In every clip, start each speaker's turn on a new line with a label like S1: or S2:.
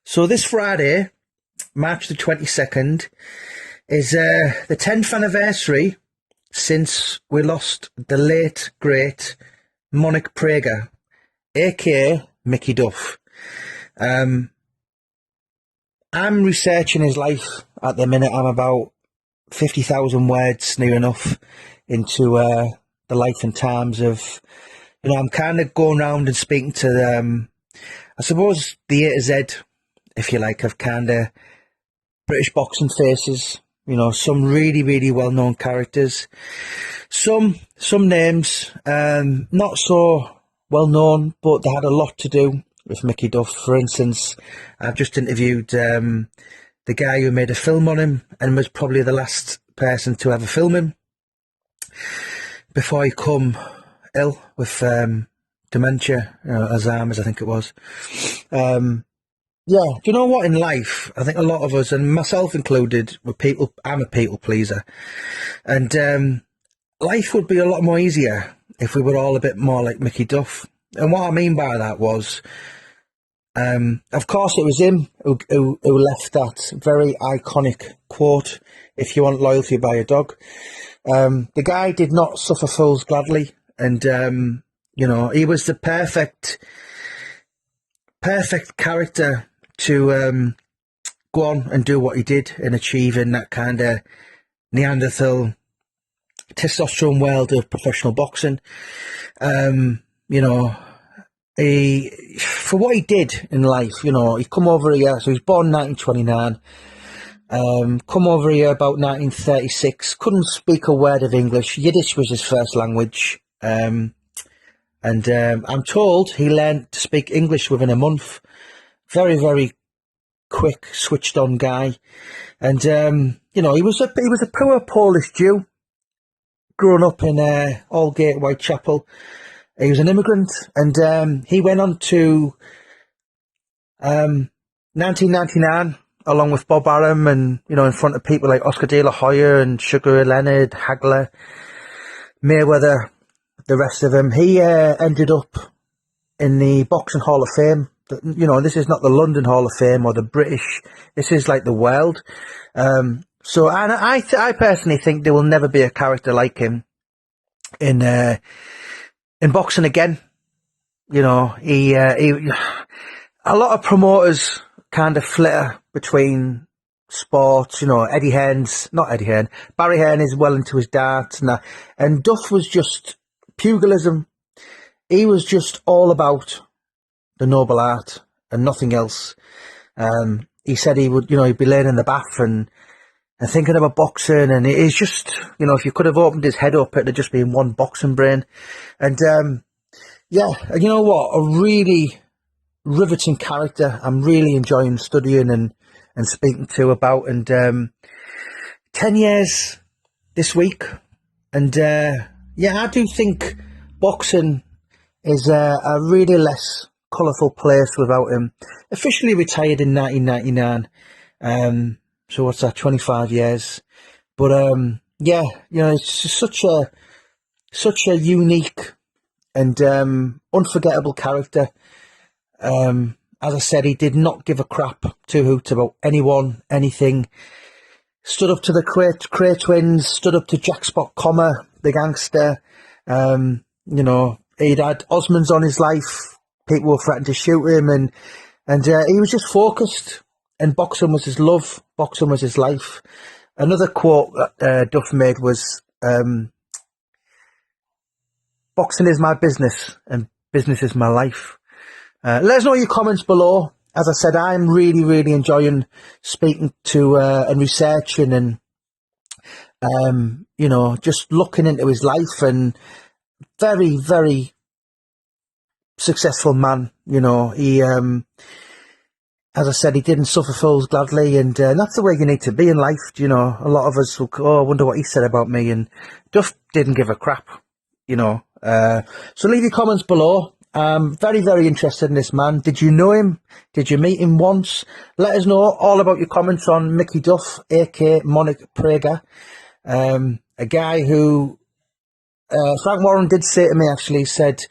S1: So this Friday, March the 22nd, is the 10th anniversary since we lost the late, great Monic Prager, aka Mickey Duff. I'm researching his life at the minute. I'm about 50,000 words, near enough, into the life and times of, I'm kind of going around and speaking to, I suppose, the A to Z, if you like, of kind of British boxing faces. Some really, really well-known characters. Some names, not so well-known, but they had a lot to do with Mickey Duff. For instance, I've just interviewed the guy who made a film on him and was probably the last person to ever film him before he come ill with dementia, Alzheimer's, I think it was. Yeah, do you know what, in life, I think a lot of us, and myself included, I'm a people pleaser, and life would be a lot more easier if we were all a bit more like Mickey Duff. And what I mean by that was, of course, it was him who left that very iconic quote, "If you want loyalty, buy a dog." The guy did not suffer fools gladly, and he was the perfect character to go on and do what he did and achieve in that kind of Neanderthal testosterone world of professional boxing. For what he did in life, he come over here. So he was born in 1929. Come over here about 1936. Couldn't speak a word of English. Yiddish was his first language. And I'm told he learned to speak English within a month. Very, very quick, switched on guy. And, he was a poor Polish Jew, growing up in Aldgate, Whitechapel. He was an immigrant, and he went on to 1999, along with Bob Arum, and, in front of people like Oscar De La Hoya and Sugar Ray Leonard, Hagler, Mayweather, the rest of them. He ended up in the Boxing Hall of Fame. This is not the London Hall of Fame or the British. This is like the world. So I personally think there will never be a character like him in boxing again. He a lot of promoters kind of flitter between sports. Barry Hearn is well into his darts now, and Duff was just pugilism. He was just all about the noble art and nothing else. He said he would, he'd be laying in the bath and thinking about boxing, and it's just, if you could have opened his head up, it'd have just been one boxing brain. And you know what, a really riveting character. I'm really enjoying studying and speaking to about. And 10 years this week, and I do think boxing is a really less colourful place without him. Officially retired in 1999. So what's that, 25 years? But it's just such a unique and unforgettable character. As I said, he did not give a crap two hoots about anyone, anything. Stood up to the Cray twins, stood up to Jack Spot Comer, the gangster. He'd had Osmonds on his life. People were threatening to shoot him, and he was just focused. And boxing was his love. Boxing was his life. Another quote that Duff made was, "Boxing is my business, and business is my life." Let us know your comments below. As I said, I'm really, really enjoying speaking to and researching and just looking into his life. And very, very successful man. He, as I said, he didn't suffer fools gladly, and that's the way you need to be in life. A lot of us will go, "Oh, I wonder what he said about me," and Duff didn't give a crap. So leave your comments below. I'm very, very interested in this man. Did you know him? Did you meet him once? Let us know all about your comments on Mickey Duff, aka Monic Prager. A guy who Frank Warren did say to me, actually, said,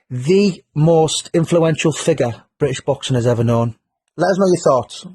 S1: the most influential figure British boxing has ever known. Let us know your thoughts.